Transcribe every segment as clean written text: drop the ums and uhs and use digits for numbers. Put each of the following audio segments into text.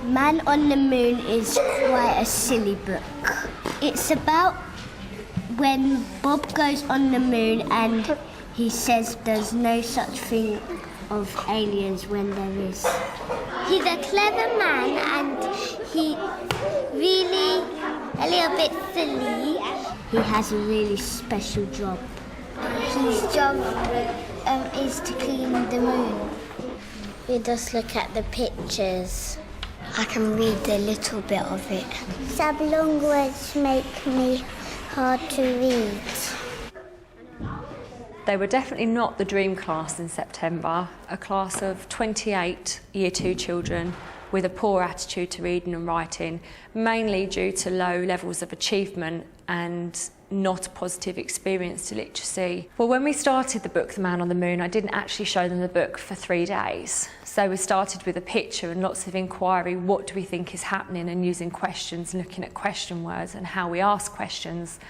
Man on the Moon is quite a silly book. It's about when Bob goes on the moon and he says there's no such thing of aliens when there is. He's a clever man and he really a little bit silly. He has a really special job. His job is to clean the moon. We just look at the pictures. I can read a little bit of it. Some long words make me hard to read. They were definitely not the dream class in September, a class of 28 Year 2 children with a poor attitude to reading and writing, mainly due to low levels of achievement and not a positive experience to literacy. Well, when we started the book, The Man on the Moon, I didn't actually show them the book for 3 days. So we started with a picture and lots of inquiry, what do we think is happening, and using questions, looking at question words and how we ask questions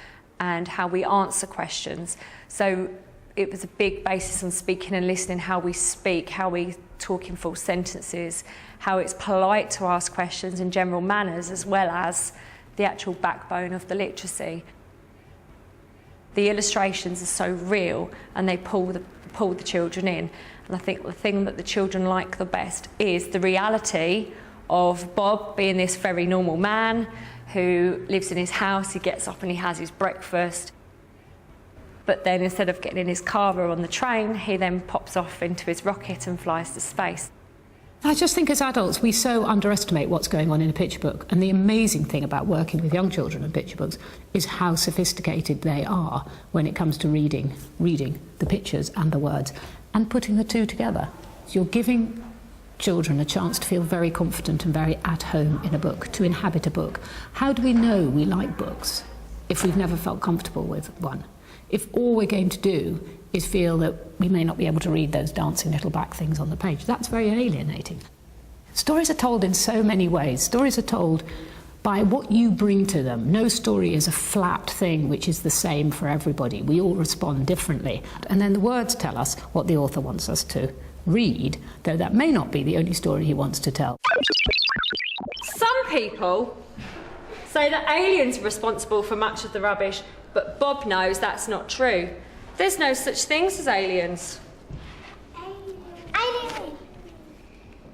and how we answer questions. So it was a big basis on speaking and listening, how we speak, how we talk in full sentences, how it's polite to ask questions and general manners, as well as the actual backbone of the literacy. The illustrations are so real and they pull the children in. And I think the thing that the children like the best is the reality of Bob being this very normal man who lives in his house, he gets up and he has his breakfast. But then instead of getting in his car or on the train, he then pops off into his rocket and flies to space. I just think as adults we so underestimate what's going on in a picture book, and the amazing thing about working with young children and picture books is how sophisticated they are when it comes to reading the pictures and the words and putting the two together. So you're giving children a chance to feel very confident and very at home in a book, to inhabit a book. How do we know we like books if we've never felt comfortable with one? If all we're going to do is feel that we may not be able to read those dancing little black things on the page, that's very alienating. Stories are told in so many ways. Stories are told by what you bring to them. No story is a flat thing which is the same for everybody. We all respond differently. And then the words tell us what the author wants us to read, though that may not be the only story he wants to tell. Some people say that aliens are responsible for much of the rubbish, but Bob knows that's not true. There's no such things as aliens. Alien.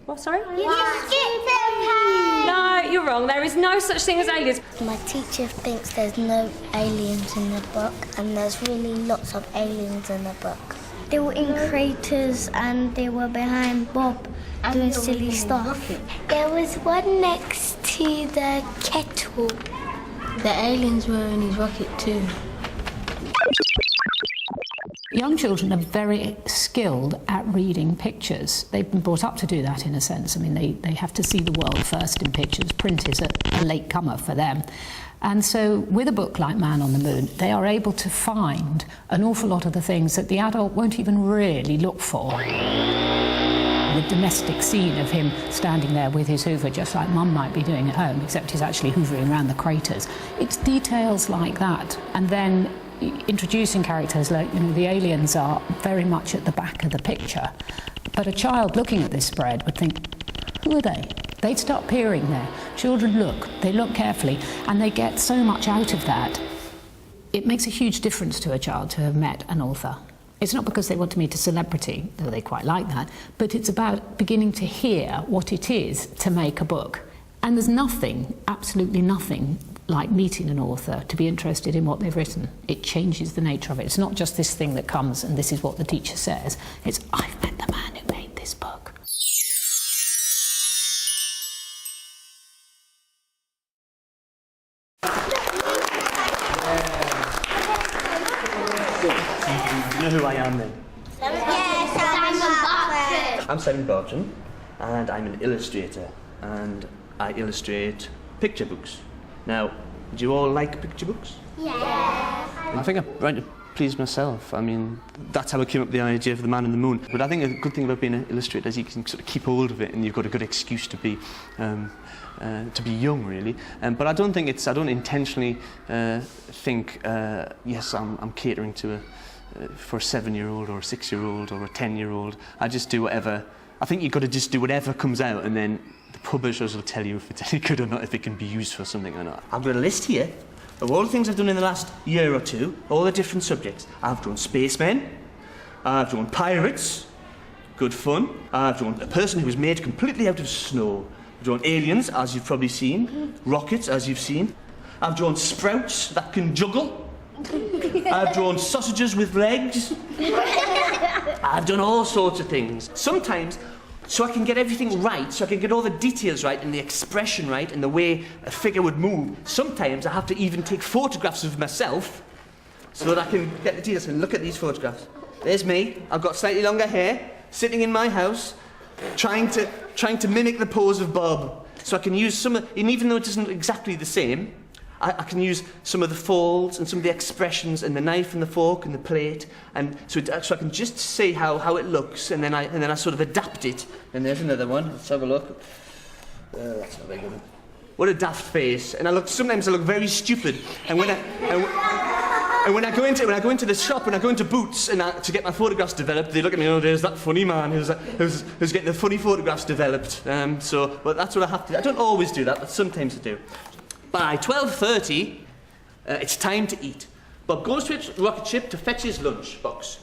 What, sorry? You just skipped the No, you're wrong. There is no such thing as aliens. My teacher thinks there's no aliens in the book, and there's really lots of aliens in the book. They were in craters and they were behind Bob doing silly stuff. There was one next to the kettle. The aliens were in his rocket too. Young children are very skilled at reading pictures. They've been brought up to do that in a sense. I mean, they have to see the world first in pictures. Print is a late comer for them. And so with a book like Man on the Moon, they are able to find an awful lot of the things that the adult won't even really look for. The domestic scene of him standing there with his hoover, just like Mum might be doing at home, except he's actually hoovering around the craters. It's details like that. And then introducing characters like, the aliens are very much at the back of the picture. But a child looking at this spread would think, who are they? They'd start peering there. Children look, they look carefully, and they get so much out of that. It makes a huge difference to a child to have met an author. It's not because they want to meet a celebrity, though they quite like that, but it's about beginning to hear what it is to make a book. And there's nothing, absolutely nothing, like meeting an author to be interested in what they've written. It changes the nature of it. It's not just this thing that comes and this is what the teacher says. It's, I've met the man who made this book. You know who I am then? Yes, I'm Simon Barton, and I'm an illustrator, and I illustrate picture books. Now, do you all like picture books? Yeah. I think I'm trying to please myself. I mean, that's how I came up with the idea for The Man on the Moon. But I think a good thing about being an illustrator is you can sort of keep hold of it, and you've got a good excuse to be young, really. But I don't intentionally think, yes, I'm catering to for a 7-year-old or a 6-year-old or a 10-year-old. I just do whatever I think you've got to just do whatever comes out, and then the publishers will tell you if it's any good or not, if it can be used for something or not. I've got a list here of all the things I've done in the last year or two, all the different subjects. I've drawn spacemen, I've drawn pirates, good fun. I've drawn a person who was made completely out of snow. I've drawn aliens, as you've probably seen, rockets, as you've seen. I've drawn sprouts that can juggle. I've drawn sausages with legs. I've done all sorts of things. Sometimes, so I can get everything right, so I can get all the details right and the expression right and the way a figure would move, sometimes I have to even take photographs of myself so that I can get the details. And look at these photographs. There's me. I've got slightly longer hair, sitting in my house, trying to mimic the pose of Bob. So I can use some of, and even though it isn't exactly the same, I can use some of the folds and some of the expressions and the knife and the fork and the plate, and so I can just see how it looks, and then I sort of adapt it. And there's another one. Let's have a look. That's not very good. What a daft face! And sometimes I look very stupid. And when I go into the shop, when I go into Boots to get my photographs developed, they look at me. Oh, there's that funny man who's getting the funny photographs developed. But that's what I have to do. I don't always do that, but sometimes I do. By 12:30, it's time to eat. Bob goes to his rocket ship to fetch his lunch box.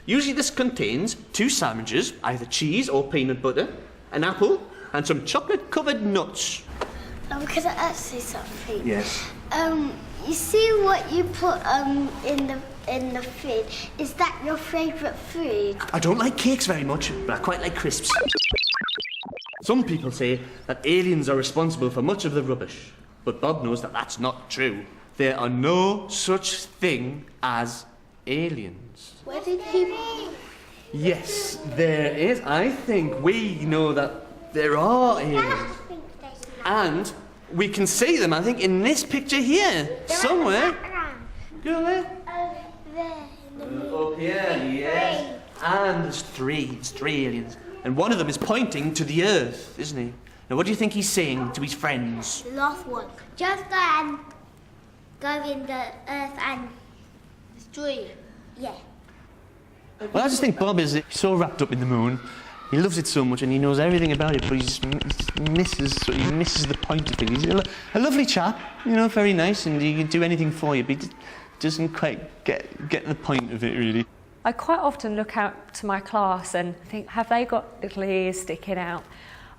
Usually this contains 2 sandwiches, either cheese or peanut butter, an apple, and some chocolate-covered nuts. Can I ask you something? Yes. You see what you put in the food? Is that your favourite food? I don't like cakes very much, but I quite like crisps. Some people say that aliens are responsible for much of the rubbish. But Bob knows that that's not true. There are no such thing as aliens. Where did he... Yes, there is. I think we know that there are aliens. And we can see them, I think, in this picture here. Somewhere. Go there. Up here, yes. And there's 3. It's 3 aliens. And one of them is pointing to the Earth, isn't he? Now, what do you think he's saying to his friends? The last one. Just go and go in the earth and destroy it. Yeah. Well, I just think Bob is so wrapped up in the moon. He loves it so much and he knows everything about it, but he just misses the point of things. He's a lovely chap, you know, very nice, and he can do anything for you, but he doesn't quite get the point of it, really. I quite often look out to my class and think, have they got little ears sticking out?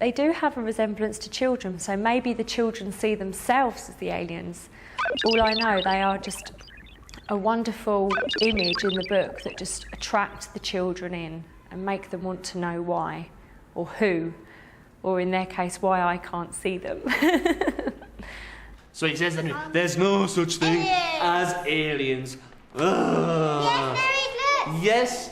They do have a resemblance to children, so maybe the children see themselves as the aliens. All I know, they are just a wonderful image in the book that just attracts the children in and make them want to know why, or who, or in their case, why I can't see them. So he says that there's no such thing as aliens. Yes,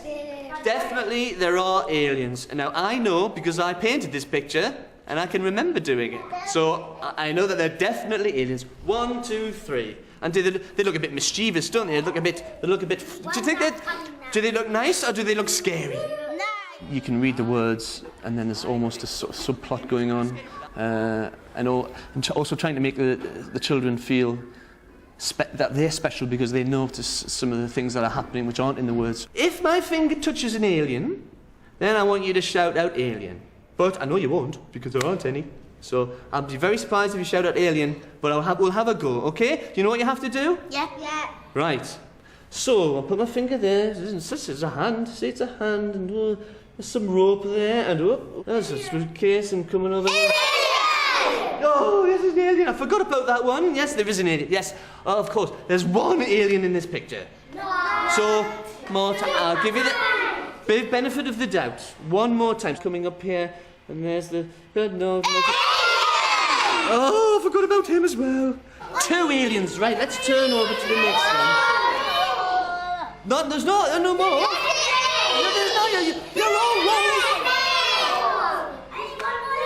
definitely there are aliens. And now I know because I painted this picture and I can remember doing it. So I know that they're definitely aliens. 1, 2, 3. And they look a bit mischievous, don't they? They look a bit. Do you think do they look nice or do they look scary? No. You can read the words and then there's almost a sort of subplot going on, and also trying to make the children feel that they're special because they notice some of the things that are happening which aren't in the words. If my finger touches an alien, then I want you to shout out alien. But I know you won't because there aren't any. So I'll be very surprised if you shout out alien, but we'll have a go, okay? Do you know what you have to do? Yeah. Right. So I'll put my finger there. This is a hand. See, it's a hand, and there's some rope there, and there's a suitcase and coming over there. Oh, yes, there's an alien. I forgot about that one. Yes, there is an alien. Yes, of course. There's one alien in this picture. No. So, more time. I'll give you the big benefit of the doubt. One more time. Coming up here, and there's the... No. Oh, I forgot about him as well. 2 aliens. Right, let's turn over to the next one. There's no more. You're all wrong.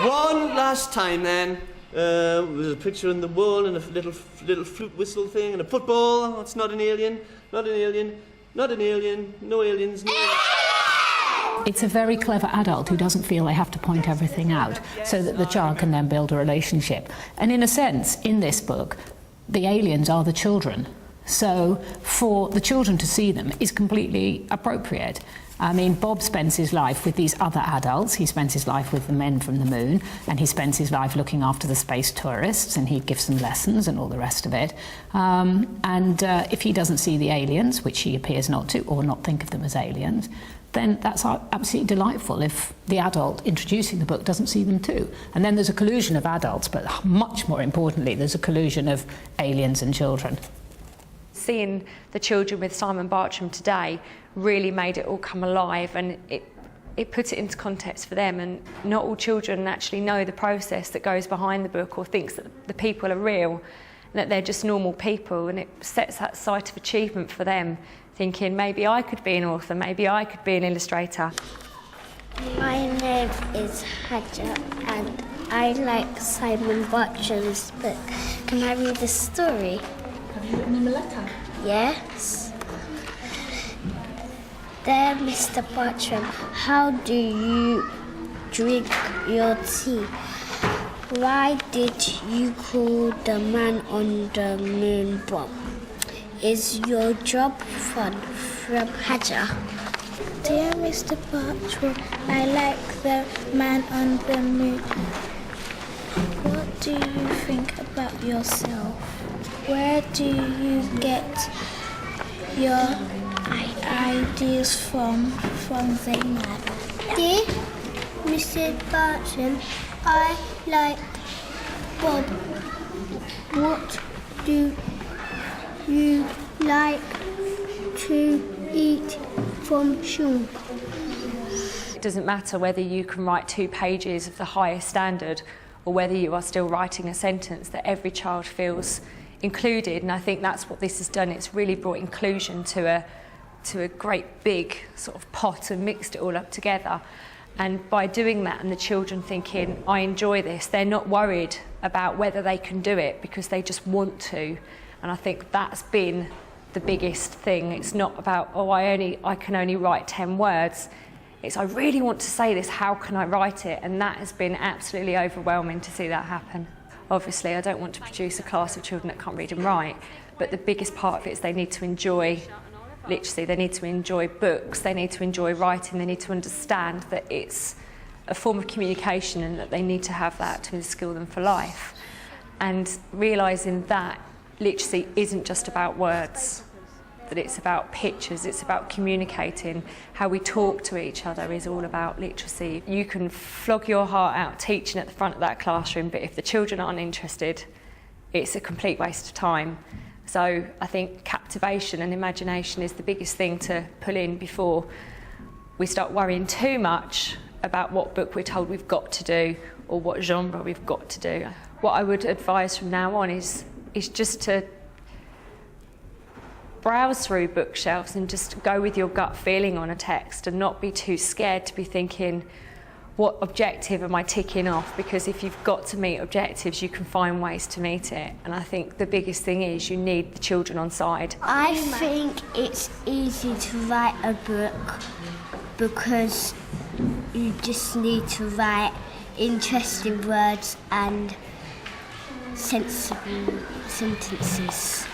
One last time, then. There's a picture on the wall and a little flute whistle thing and a football. That's not an alien. Not an alien. Not an alien. No aliens. No aliens. It's a very clever adult who doesn't feel they have to point everything out so that the child can then build a relationship. And in a sense, in this book, the aliens are the children. So for the children to see them is completely appropriate. I mean, Bob spends his life with these other adults. He spends his life with the men from the moon, and he spends his life looking after the space tourists, and he gives them lessons and all the rest of it. If he doesn't see the aliens, which he appears not to, or not think of them as aliens, then that's absolutely delightful if the adult introducing the book doesn't see them too. And then there's a collusion of adults, but much more importantly, there's a collusion of aliens and children. Seeing the children with Simon Bartram today really made it all come alive, and it put it into context for them, and not all children actually know the process that goes behind the book or thinks that the people are real and that they're just normal people, and it sets that sight of achievement for them, thinking maybe I could be an author, maybe I could be an illustrator. My name is Hajar and I like Simon Bartram's book. Can I read the story? Have you written him a letter? Yes. Dear Mr. Bartram, how do you drink your tea? Why did you call the man on the moon Bob? Is your job fun? From Hajar. Dear Mr. Bartram, I like the man on the moon. What do you think about yourself? Where do you get your ideas from Zainab? Dear Mr. Bartram, I like Bob. What do you like to eat from Sean? It doesn't matter whether you can write 2 pages of the highest standard or whether you are still writing a sentence, that every child feels included, and I think that's what this has done. It's really brought inclusion to a great big sort of pot and mixed it all up together. And by doing that and the children thinking, I enjoy this, they're not worried about whether they can do it because they just want to. And I think that's been the biggest thing. It's not about, oh, I can only write 10 words. It's, I really want to say this, how can I write it? And that has been absolutely overwhelming to see that happen. Obviously, I don't want to produce a class of children that can't read and write, but the biggest part of it is they need to enjoy literacy, they need to enjoy books, they need to enjoy writing, they need to understand that it's a form of communication and that they need to have that to instill them for life. And realising that literacy isn't just about words, that it's about pictures, it's about communicating. How we talk to each other is all about literacy. You can flog your heart out teaching at the front of that classroom, but if the children aren't interested, it's a complete waste of time. So I think captivation and imagination is the biggest thing to pull in before we start worrying too much about what book we're told we've got to do or what genre we've got to do. What I would advise from now on is just to browse through bookshelves and just go with your gut feeling on a text and not be too scared to be thinking, what objective am I ticking off? Because if you've got to meet objectives, you can find ways to meet it. And I think the biggest thing is you need the children on side. I think it's easy to write a book because you just need to write interesting words and sensible sentences.